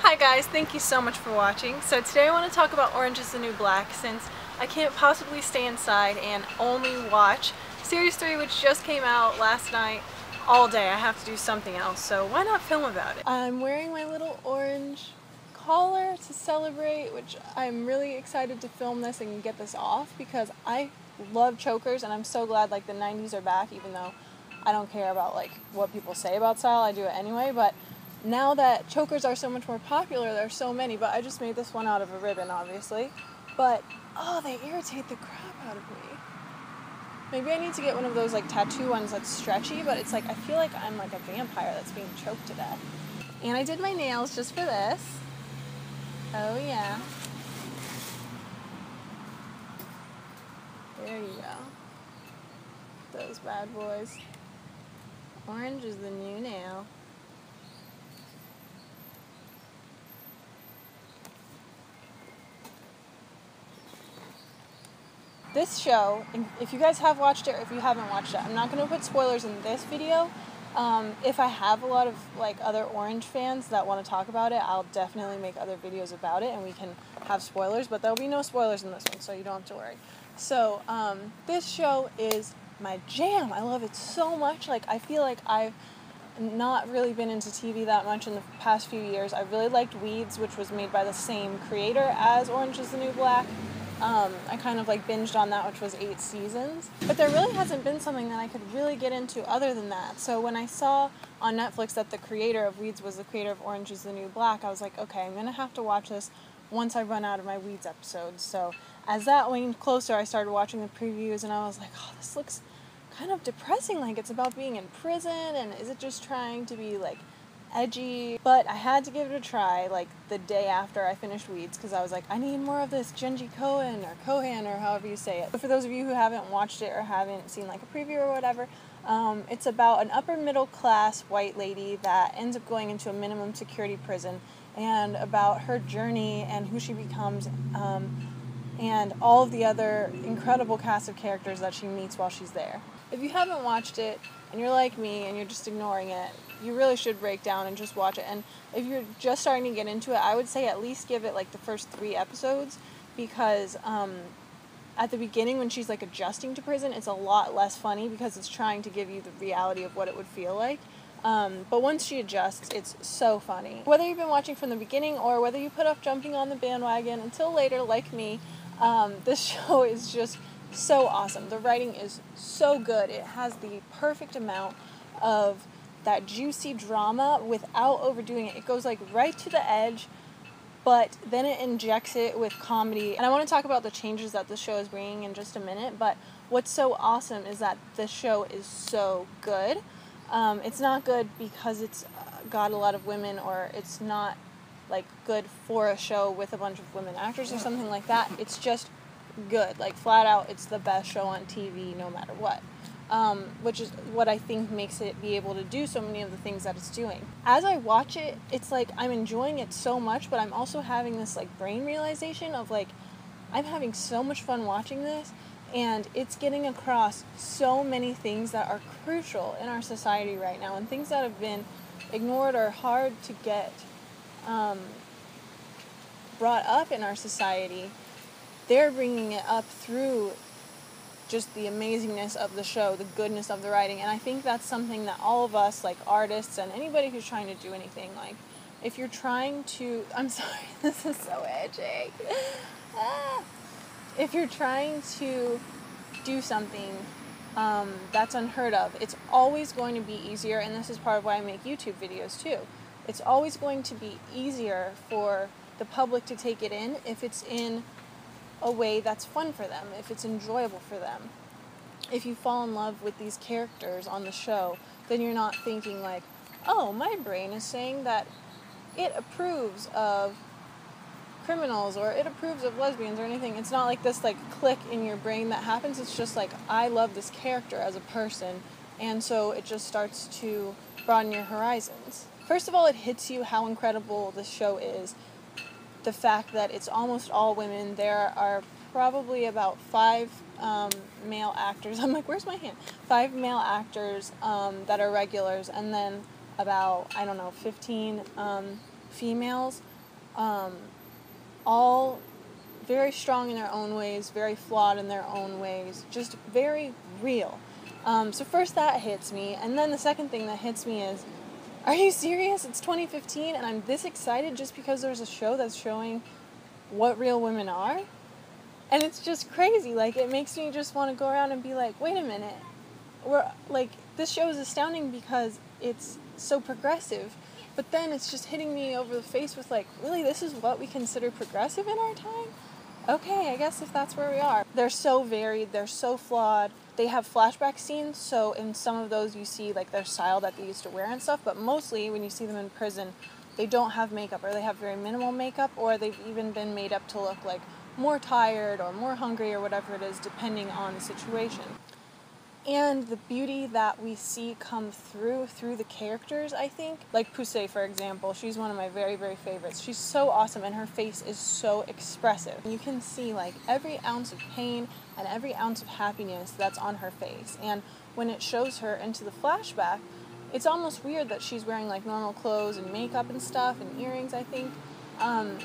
Hi guys, thank you so much for watching. So today I want to talk about Orange is the New Black, since I can't possibly stay inside and only watch Series 3, which just came out last night, all day. I have to do something else, so why not film about it? I'm wearing my little orange collar to celebrate, which I'm really excited to film this and get this off because I love chokers, and I'm so glad like the 90s are back, even though I don't care about like what people say about style. I do it anyway, but now that chokers are so much more popular, there are so many, but I just made this one out of a ribbon, obviously. But, oh, they irritate the crap out of me. Maybe I need to get one of those like tattoo ones that's stretchy, but it's like, I feel like I'm like a vampire that's being choked to death. And I did my nails just for this. Oh yeah. There you go. Those bad boys. Orange is the new nail. This show, if you guys have watched it or if you haven't watched it, I'm not going to put spoilers in this video. If I have a lot of like other Orange fans that want to talk about it, I'll definitely make other videos about it and we can have spoilers, but there'll be no spoilers in this one, so you don't have to worry. So this show is my jam. I love it so much. Like, I feel like I've not really been into TV that much in the past few years. I really liked Weeds, which was made by the same creator as Orange is the New Black. I kind of like binged on that, which was 8 seasons. But there really hasn't been something that I could really get into other than that. So when I saw on Netflix that the creator of Weeds was the creator of Orange is the New Black, I was like, okay, I'm going to have to watch this once I run out of my Weeds episodes. So as that waned closer, I started watching the previews and I was like, oh, this looks kind of depressing. Like, it's about being in prison, and is it just trying to be like edgy? But I had to give it a try like the day after I finished Weeds, because I was like, I need more of this Genji Cohen or Cohan or however you say it. But for those of you who haven't watched it or haven't seen like a preview or whatever, it's about an upper middle class white lady that ends up going into a minimum security prison, and about her journey and who she becomes, and all of the other incredible cast of characters that she meets while she's there. If you haven't watched it and you're like me and you're just ignoring it, you really should break down and just watch it. And if you're just starting to get into it, I would say at least give it like the first 3 episodes, because at the beginning when she's like adjusting to prison, it's a lot less funny because it's trying to give you the reality of what it would feel like. But once she adjusts, it's so funny. Whether you've been watching from the beginning or whether you put off jumping on the bandwagon until later like me, this show is just so awesome. The writing is so good. It has the perfect amount of that juicy drama without overdoing it. It goes like right to the edge, but then it injects it with comedy. And I want to talk about the changes that the show is bringing in just a minute, but what's so awesome is that the show is so good. It's not good because it's got a lot of women, or it's not like good for a show with a bunch of women actors or something like that. It's just good. Like, flat out, it's the best show on TV no matter what. Which is what I think makes it be able to do so many of the things that it's doing. As I watch it, it's like I'm enjoying it so much, but I'm also having this like brain realization of like, I'm having so much fun watching this, and it's getting across so many things that are crucial in our society right now, and things that have been ignored or hard to get brought up in our society. They're bringing it up through just the amazingness of the show, the goodness of the writing, and I think that's something that all of us, like artists and anybody who's trying to do anything, like, if you're trying to, I'm sorry, this is so edgy. If you're trying to do something that's unheard of, it's always going to be easier, and this is part of why I make YouTube videos too. It's always going to be easier for the public to take it in if it's in a way that's fun for them, if it's enjoyable for them. If you fall in love with these characters on the show, then you're not thinking like, oh, my brain is saying that it approves of criminals or it approves of lesbians or anything. It's not like this like click in your brain that happens. It's just like, I love this character as a person, and so it just starts to broaden your horizons. First of all, it hits you how incredible this show is. The fact that it's almost all women. There are probably about 5 male actors. I'm like, where's my hand? 5 male actors that are regulars, and then about, I don't know, 15 females all very strong in their own ways, very flawed in their own ways, just very real. So first that hits me, and then the second thing that hits me is, are you serious? It's 2015 and I'm this excited just because there's a show that's showing what real women are? And it's just crazy. Like, it makes me just want to go around and be like, wait a minute. This show is astounding because it's so progressive, but then it's just hitting me over the face with like, really, this is what we consider progressive in our time? Okay, I guess if that's where we are. They're so varied, they're so flawed. They have flashback scenes, so in some of those you see like their style that they used to wear and stuff, but mostly when you see them in prison, they don't have makeup, or they have very minimal makeup, or they've even been made up to look like more tired or more hungry or whatever it is, depending on the situation. And the beauty that we see come through the characters, I think. Like Poussey, for example, she's one of my very, very favorites. She's so awesome, and her face is so expressive. You can see like every ounce of pain and every ounce of happiness that's on her face. And when it shows her into the flashback, it's almost weird that she's wearing like normal clothes and makeup and stuff and earrings, I think. And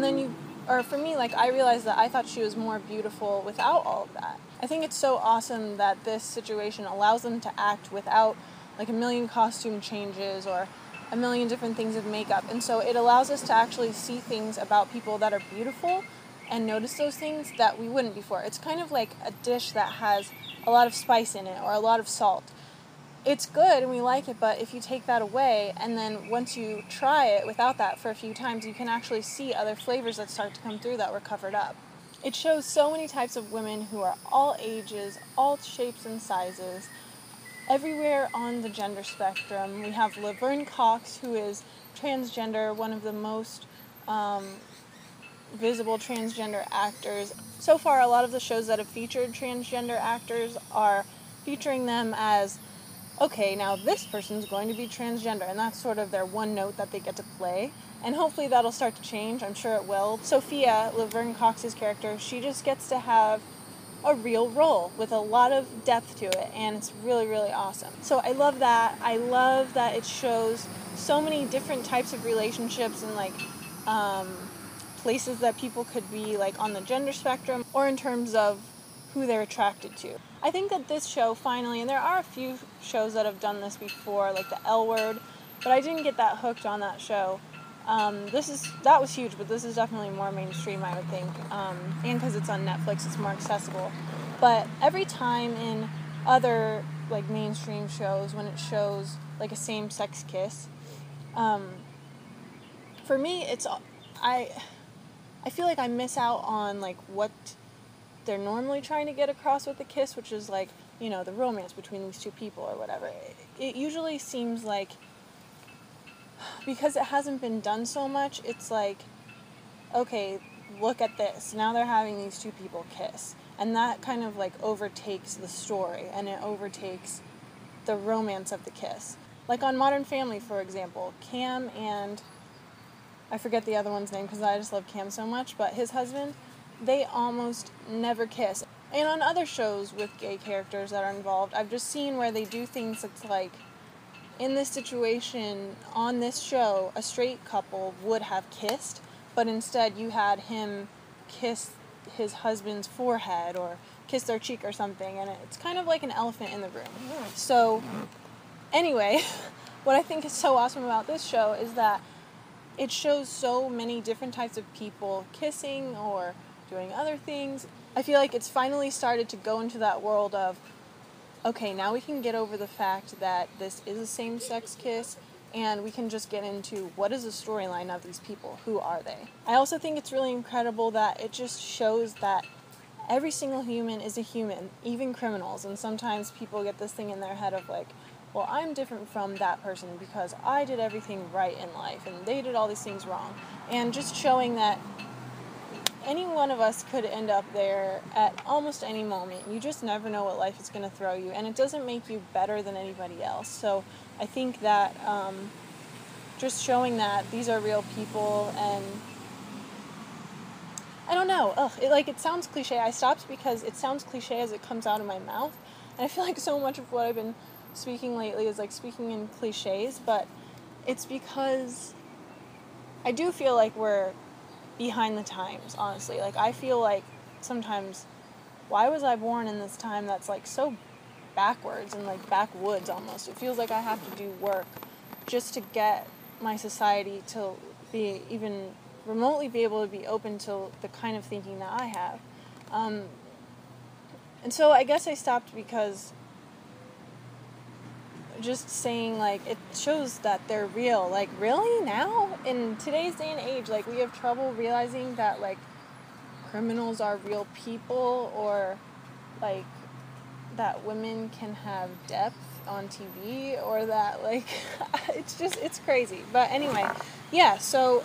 then for me, like, I realized that I thought she was more beautiful without all of that. I think it's so awesome that this situation allows them to act without like a million costume changes or a million different things of makeup. And so it allows us to actually see things about people that are beautiful and notice those things that we wouldn't before. It's kind of like a dish that has a lot of spice in it or a lot of salt. It's good and we like it, but if you take that away and then once you try it without that for a few times, you can actually see other flavors that start to come through that were covered up. It shows so many types of women who are all ages, all shapes and sizes, everywhere on the gender spectrum. We have Laverne Cox, who is transgender, one of the most visible transgender actors. So far, a lot of the shows that have featured transgender actors are featuring them as, okay, now this person's going to be transgender, and that's sort of their one note that they get to play. And hopefully that'll start to change. I'm sure it will. Sophia, Laverne Cox's character, she just gets to have a real role with a lot of depth to it, and it's really, really awesome. So I love that. I love that it shows so many different types of relationships and like places that people could be like on the gender spectrum or in terms of who they're attracted to. I think that this show finally, and there are a few shows that have done this before, like the L Word, but I didn't get that hooked on that show. That was huge, but this is definitely more mainstream, I would think, and because it's on Netflix, it's more accessible. But every time in other like mainstream shows, when it shows like a same-sex kiss, for me, I feel like I miss out on like what they're normally trying to get across with the kiss, which is like, you know, the romance between these two people or whatever. It usually seems like, because it hasn't been done so much, it's like, okay, look at this. Now they're having these two people kiss. And that kind of like overtakes the story, and it overtakes the romance of the kiss. Like on Modern Family, for example, Cam and, I forget the other one's name because I just love Cam so much, but his husband, they almost never kiss. And on other shows with gay characters that are involved, I've just seen where they do things that's like, in this situation, on this show, a straight couple would have kissed, but instead you had him kiss his husband's forehead or kiss their cheek or something, and it's kind of like an elephant in the room. So, anyway, what I think is so awesome about this show is that it shows so many different types of people kissing or doing other things. I feel like it's finally started to go into that world of, okay, now we can get over the fact that this is a same-sex kiss, and we can just get into what is the storyline of these people, who are they. I also think it's really incredible that it just shows that every single human is a human, even criminals, and sometimes people get this thing in their head of like, well, I'm different from that person because I did everything right in life, and they did all these things wrong. And just showing that any one of us could end up there at almost any moment. You just never know what life is going to throw you, and it doesn't make you better than anybody else. So I think that just showing that these are real people, and I don't know, it sounds cliche. I stopped because it sounds cliche as it comes out of my mouth, and I feel like so much of what I've been speaking lately is like speaking in cliches, but it's because I do feel like we're behind the times, honestly. Like, I feel like sometimes, why was I born in this time that's, like, so backwards and, like, backwoods almost? It feels like I have to do work just to get my society to be even remotely be able to be open to the kind of thinking that I have. And so I guess I stopped because just saying, like, it shows that they're real. Like, really? Now? In today's day and age, like, we have trouble realizing that, like, criminals are real people, or, like, that women can have depth on TV, or that, like, it's crazy. But anyway, yeah, so,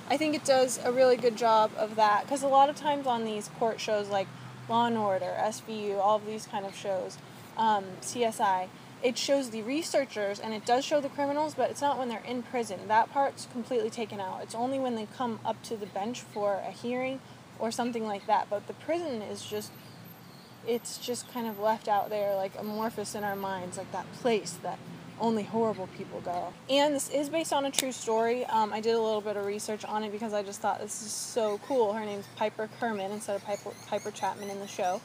I think it does a really good job of that, because a lot of times on these court shows, like Law and Order, SVU, all of these kind of shows, CSI, it shows the researchers, and it does show the criminals, but it's not when they're in prison. That part's completely taken out. It's only when they come up to the bench for a hearing or something like that. But the prison is just, it's just kind of left out there, like, amorphous in our minds, like that place that only horrible people go. And this is based on a true story. I did a little bit of research on it because I just thought this is so cool. Her name's Piper Kerman instead of Piper Chapman in the show.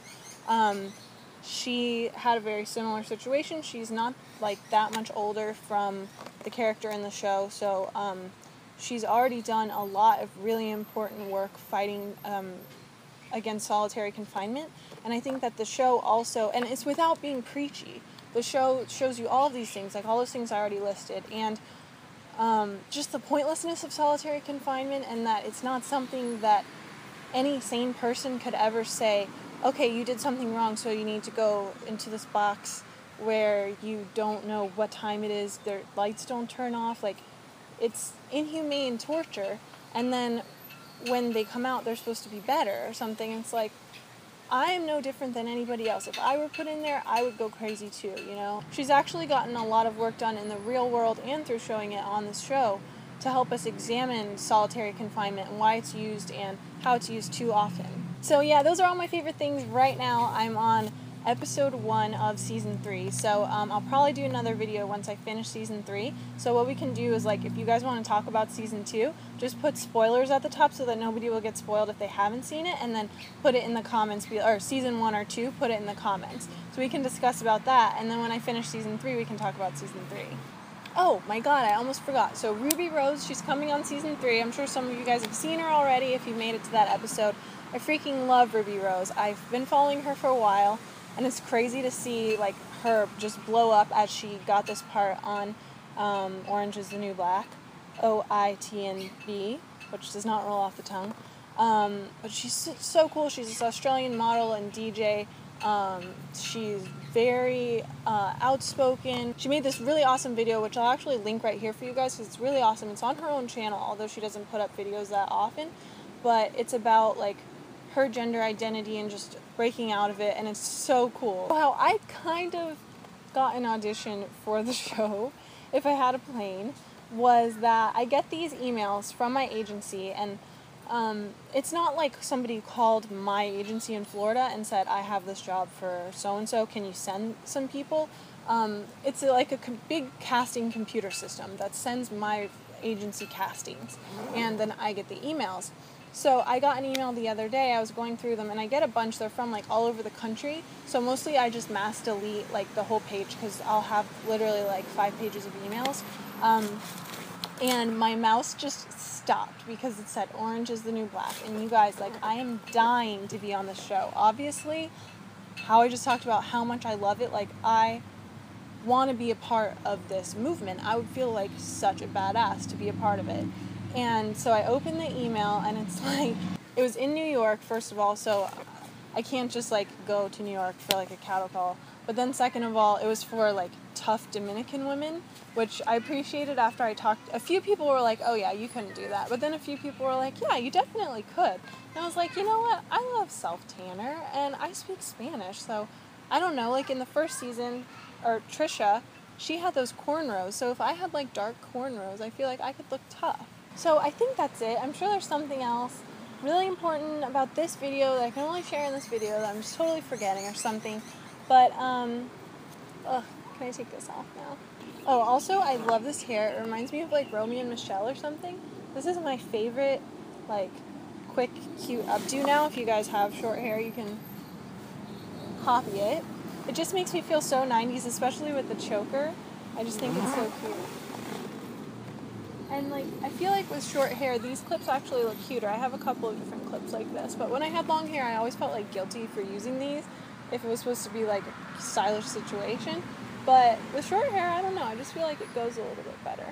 She had a very similar situation. She's not, like, that much older from the character in the show, so she's already done a lot of really important work fighting against solitary confinement. And I think that the show also, and it's without being preachy, the show shows you all of these things, like all those things I already listed, and just the pointlessness of solitary confinement, and that it's not something that any sane person could ever say, okay, you did something wrong, so you need to go into this box where you don't know what time it is, their lights don't turn off. Like, it's inhumane torture, and then when they come out, they're supposed to be better or something. It's like, I am no different than anybody else. If I were put in there, I would go crazy too, you know? She's actually gotten a lot of work done in the real world and through showing it on this show to help us examine solitary confinement and why it's used and how it's used too often. So yeah, those are all my favorite things right now. I'm on episode 1 of season 3, so I'll probably do another video once I finish season 3. So what we can do is, like, if you guys want to talk about season 2, just put spoilers at the top so that nobody will get spoiled if they haven't seen it, and then put it in the comments, or season 1 or 2, put it in the comments, so we can discuss about that. And then when I finish season 3, we can talk about season 3. Oh my god, I almost forgot. So Ruby Rose, she's coming on season 3. I'm sure some of you guys have seen her already if you made it to that episode. I freaking love Ruby Rose. I've been following her for a while, and it's crazy to see, like, her just blow up as she got this part on Orange is the New Black, OITNB, which does not roll off the tongue. But she's so cool. She's this Australian model and DJ. She's very outspoken. She made this really awesome video, which I'll actually link right here for you guys, because it's really awesome. It's on her own channel, although she doesn't put up videos that often. But it's about, like, her gender identity and just breaking out of it, and it's so cool. Wow, I kind of got an audition for the show, if I had a plane, was that I get these emails from my agency, and it's not like somebody called my agency in Florida and said, I have this job for so-and-so, can you send some people? It's like a big casting computer system that sends my agency castings, and then I get the emails. So I got an email the other day, I was going through them, and I get a bunch, they're from, like, all over the country, so mostly I just mass delete, like, the whole page, because I'll have literally, like, 5 pages of emails, and my mouse just stopped, because it said Orange is the New Black, and you guys, like, I am dying to be on this show. Obviously, how I just talked about how much I love it, like, I want to be a part of this movement. I would feel like such a badass to be a part of it. And so I opened the email, and it's like, it was in New York, first of all, so I can't just, like, go to New York for, like, a cattle call. But then second of all, it was for, like, tough Dominican women, which I appreciated after I talked. A few people were like, oh yeah, you couldn't do that. But then a few people were like, yeah, you definitely could. And I was like, you know what? I love self-tanner, and I speak Spanish, so I don't know, like, in the first season, or Trisha, she had those cornrows, so if I had, like, dark cornrows, I feel like I could look tough. So I think that's it. I'm sure there's something else really important about this video that I can only share in this video that I'm just totally forgetting or something. But, can I take this off now? Oh, also, I love this hair. It reminds me of, like, Romeo and Michelle or something. This is my favorite, like, quick, cute updo now. If you guys have short hair, you can copy it. It just makes me feel so 90s, especially with the choker. I just think it's so cute. And, like, I feel like with short hair, these clips actually look cuter. I have a couple of different clips like this. But when I had long hair, I always felt, like, guilty for using these if it was supposed to be, like, a stylish situation. But with short hair, I don't know. I just feel like it goes a little bit better.